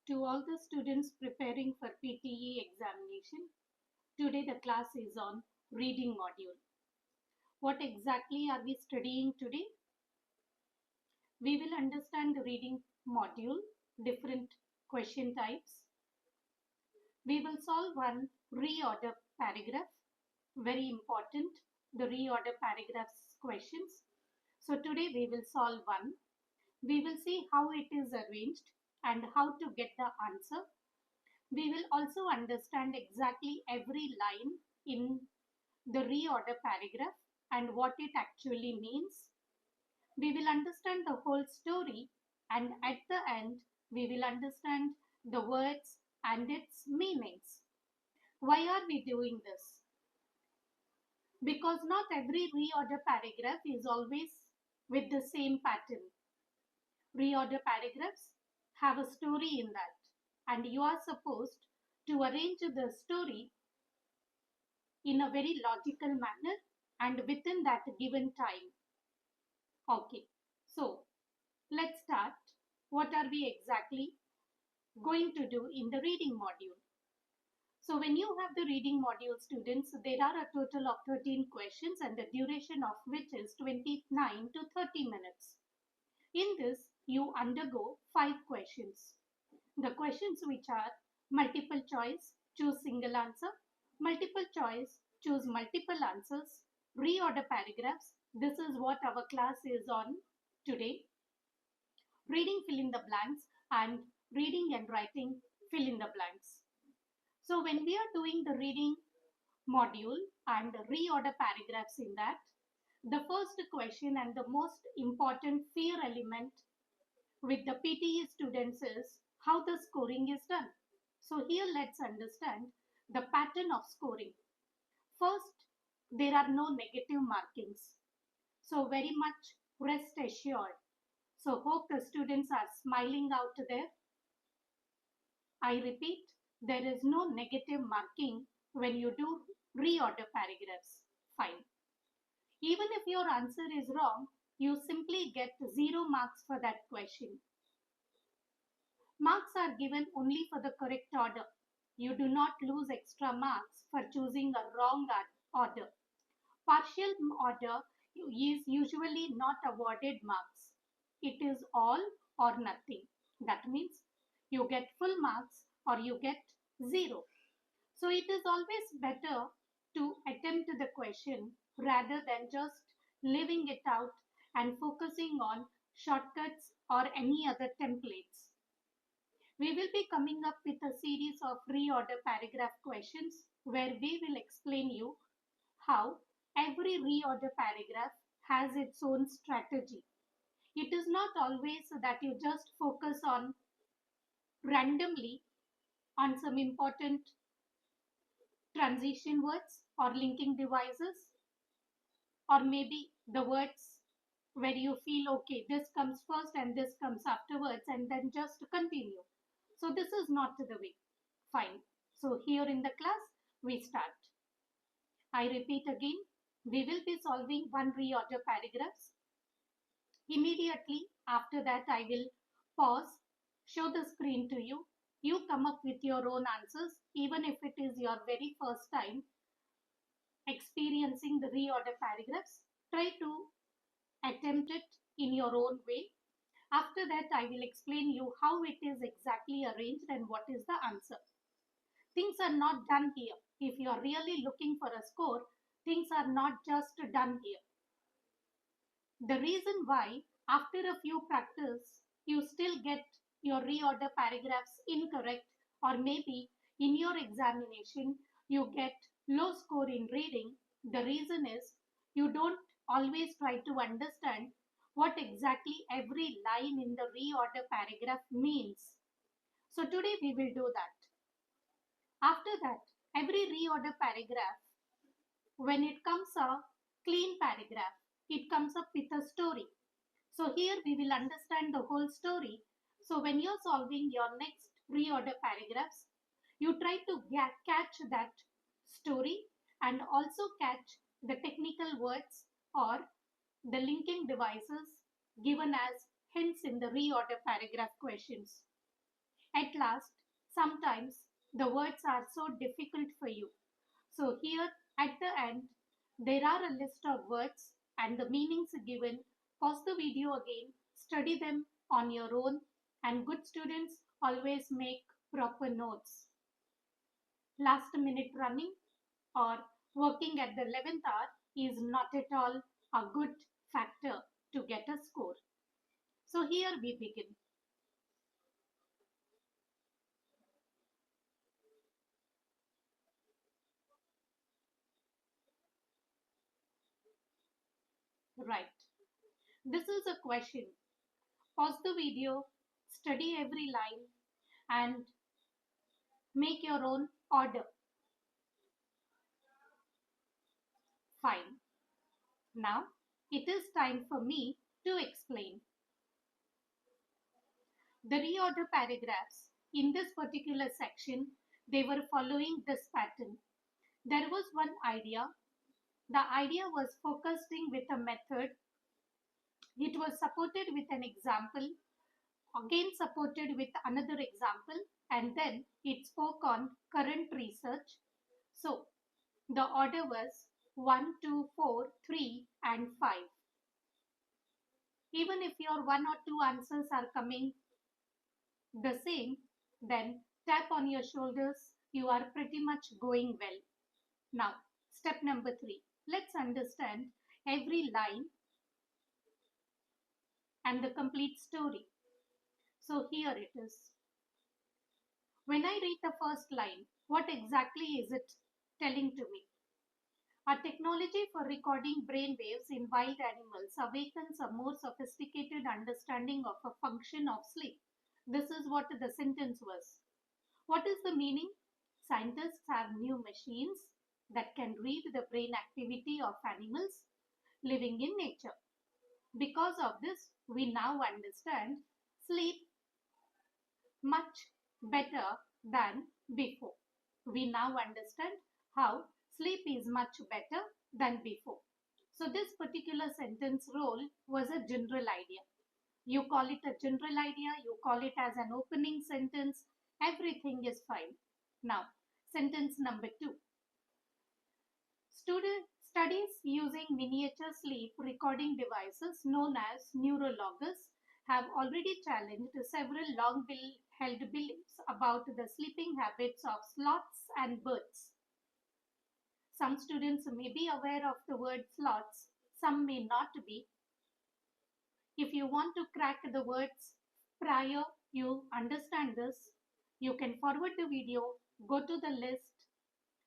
To all the students preparing for PTE examination, today the class is on reading module. What exactly are we studying today? We will understand the reading module, different question types. We will solve one reorder paragraph, very important, the reorder paragraphs questions. So today we will solve one. We will see how it is arranged and how to get the answer. We will also understand exactly every line in the reorder paragraph and what it actually means. We will understand the whole story, and at the end, we will understand the words and its meanings. Why are we doing this? Because not every reorder paragraph is always with the same pattern. Reorder paragraphs have a story in that, and you are supposed to arrange the story in a very logical manner and within that given time. Okay, so let's start. What are we exactly going to do in the reading module? So when you have the reading module, students, there are a total of 13 questions and the duration of which is 29 to 30 minutes. In this, you undergo 5 questions. The questions which are multiple choice, choose single answer, multiple choice, choose multiple answers, reorder paragraphs. This is what our class is on today. Reading fill in the blanks and reading and writing fill in the blanks. So when we are doing the reading module and reorder paragraphs in that, the first question and the most important fear element with the PTE students is how the scoring is done. So here let's understand the pattern of scoring. First, there are no negative markings. So very much rest assured. So hope the students are smiling out there. I repeat, there is no negative marking when you do reorder paragraphs. Fine. Even if your answer is wrong, you simply get 0 marks for that question. Marks are given only for the correct order. You do not lose extra marks for choosing a wrong order. Partial order is usually not awarded marks. It is all or nothing. That means you get full marks or you get 0. So it is always better to attempt the question rather than just leaving it out and focusing on shortcuts or any other templates. We will be coming up with a series of reorder paragraph questions where we will explain you how every reorder paragraph has its own strategy. It is not always that you just focus on randomly on some important transition words or linking devices, or maybe the words where you feel okay, this comes first and this comes afterwards, and then just continue. So this is not the way. Fine. So here in the class, we start. I repeat again, we will be solving one reorder paragraphs. Immediately after that, I will pause, show the screen to you. You come up with your own answers, even if it is your very first time experiencing the reorder paragraphs. Try to attempt it in your own way. After that, I will explain you how it is exactly arranged and what is the answer. Things are not done here. If you are really looking for a score, things are not just done here. The reason why, after a few practice, you still get your reorder paragraphs incorrect, or maybe in your examination you get low score in reading, the reason is you don't always try to understand what exactly every line in the reorder paragraph means. So today we will do that. After that, every reorder paragraph, when it comes a clean paragraph, it comes up with a story. So here we will understand the whole story. So when you're solving your next reorder paragraphs, you try to catch that story and also catch the technical words or the linking devices given as hints in the reorder paragraph questions. At last, sometimes the words are so difficult for you. So here at the end, there are a list of words and the meanings given. Pause the video again, study them on your own, and good students always make proper notes. Last minute running or working at the 11th hour is not at all a good factor to get a score. So here we begin. Right. This is a question. Pause the video, study every line, and make your own order. Fine. Now it is time for me to explain. The reorder paragraphs in this particular section, they were following this pattern. There was one idea. The idea was focusing with a method. It was supported with an example, again supported with another example, and then it spoke on current research. So the order was 1, 2, 4, 3, and 5. Even if your one or two answers are coming the same, then tap on your shoulders. You are pretty much going well. Now, step number 3. Let's understand every line and the complete story. So here it is. When I read the first line, what exactly is it telling to me? Our technology for recording brain waves in wild animals awakens a more sophisticated understanding of a function of sleep. This is what the sentence was. What is the meaning? Scientists have new machines that can read the brain activity of animals living in nature. Because of this, we now understand sleep much better than before. We now understand how sleep is much better than before. So this particular sentence role was a general idea. You call it a general idea, you call it as an opening sentence, everything is fine. Now, sentence number 2. Studies using miniature sleep recording devices known as neurologgers have already challenged several long-held beliefs about the sleeping habits of sloths and birds. Some students may be aware of the word sloths, some may not be. If you want to crack the words prior you understand this, you can forward the video, go to the list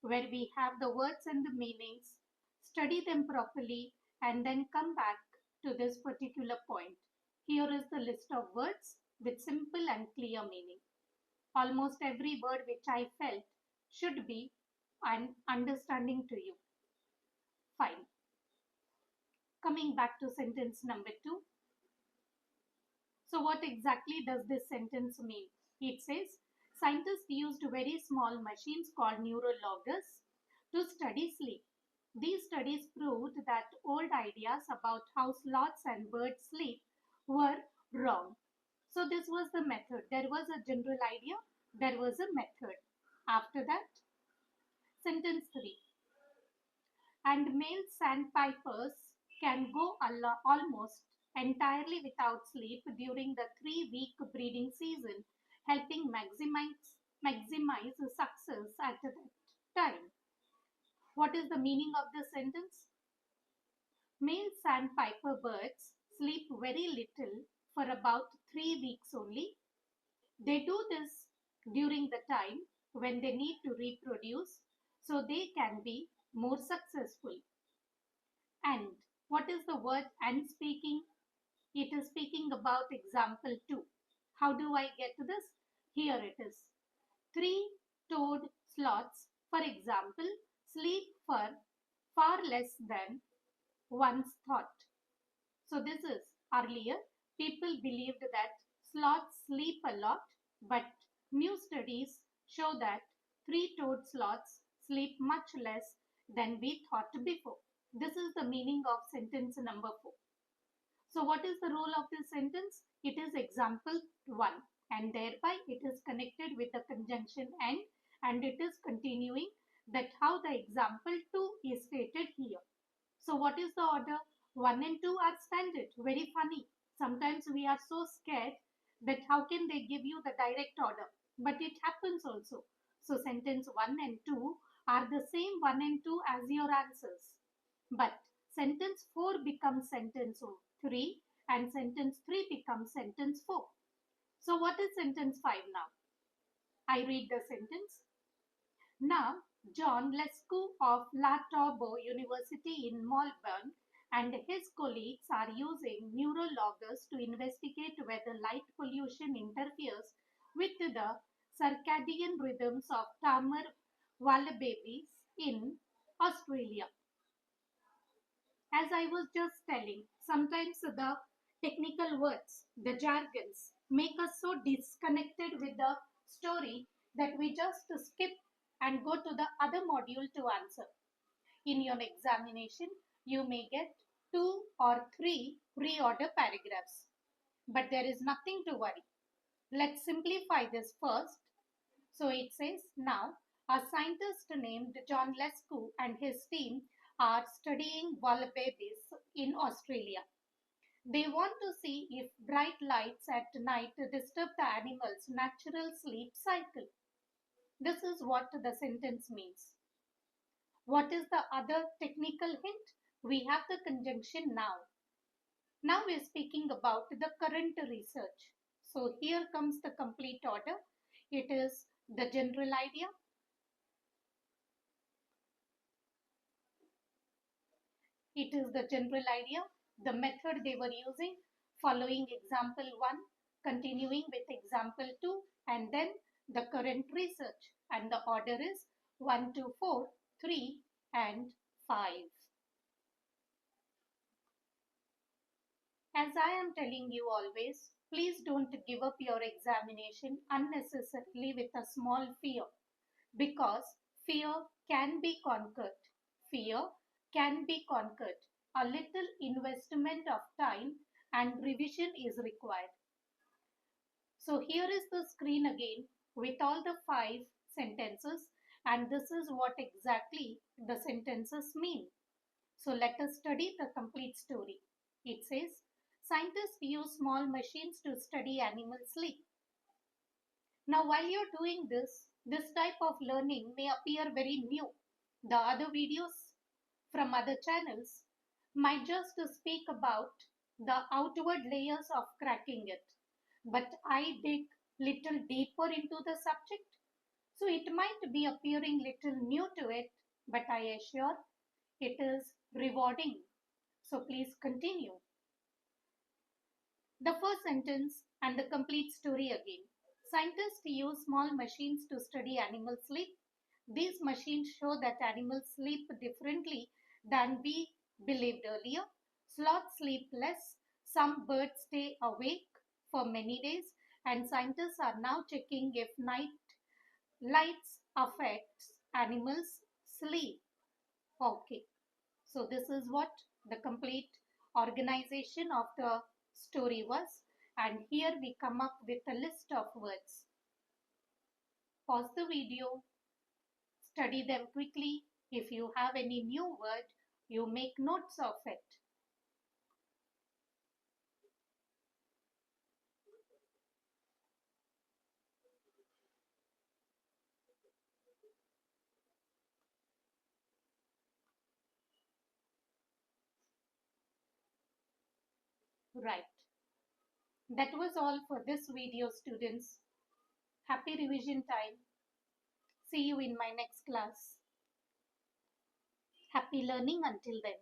where we have the words and the meanings, study them properly, and then come back to this particular point. Here is the list of words with simple and clear meaning. Almost every word which I felt should be an understanding to you. Fine. Coming back to sentence number 2. So what exactly does this sentence mean? It says, scientists used very small machines called neurologgers to study sleep. These studies proved that old ideas about how sloths and birds sleep were wrong. So this was the method. There was a general idea, there was a method. After that, sentence 3. And male sandpipers can go almost entirely without sleep during the 3-week breeding season, helping maximize success at that time. What is the meaning of this sentence? Male sandpiper birds sleep very little for about 3 weeks only. They do this during the time when they need to reproduce so they can be more successful. And what is the word and speaking? It is speaking about example 2. How do I get to this? Here it is. 3-toed sloths, for example, sleep for far less than once thought. So this is earlier people believed that sloths sleep a lot, but new studies show that 3-toed sloths sleep much less than we thought before. This is the meaning of sentence number 4. So what is the role of this sentence? It is example 1 and thereby it is connected with the conjunction and it is continuing that how the example 2 is stated here. So what is the order? 1 and 2 are standard. Very funny. Sometimes we are so scared that how can they give you the direct order? But it happens also. So sentence 1 and 2 are the same 1 and 2 as your answers. But sentence 4 becomes sentence 3 and sentence 3 becomes sentence 4. So what is sentence 5 now? I read the sentence. Now, John Lescaut of La Trobe University in Melbourne and his colleagues are using neurologgers to investigate whether light pollution interferes with the circadian rhythms of tamer wallabies in Australia. As I was just telling, sometimes the technical words, the jargons, make us so disconnected with the story that we just skip and go to the other module to answer. In your examination, you may get 2 or 3 reorder paragraphs. But there is nothing to worry. Let's simplify this first. So it says, now, a scientist named John Lescaut and his team are studying wallabies in Australia. They want to see if bright lights at night disturb the animal's natural sleep cycle. This is what the sentence means. What is the other technical hint? We have the conjunction now. Now we are speaking about the current research. So here comes the complete order. It is the general idea. It is the general idea, the method they were using, following example 1, continuing with example 2, and then the current research. And the order is 1, 2, 4, 3, and 5. As I am telling you always, please don't give up your examination unnecessarily with a small fear, because fear can be conquered. Fear can be conquered. A little investment of time and revision is required. So here is the screen again with all the 5 sentences, and this is what exactly the sentences mean. So let us study the complete story. It says, scientists use small machines to study animal sleep. Now while you're doing this type of learning may appear very new. The other videos from other channels might just speak about the outward layers of cracking it. But I dig little deeper into the subject. So it might be appearing little new to it, but I assure it is rewarding. So please continue. The first sentence and the complete story again. Scientists use small machines to study animal sleep. These machines show that animals sleep differently than we believed earlier. Sloths sleep less. Some birds stay awake for many days, and scientists are now checking if night lights affects animals' sleep. Okay, so this is what the complete organization of the story was, and here we come up with a list of words. Pause the video, study them quickly. If you have any new word, you make notes of it. Right. That was all for this video, students. Happy revision time. See you in my next class. Happy learning until then.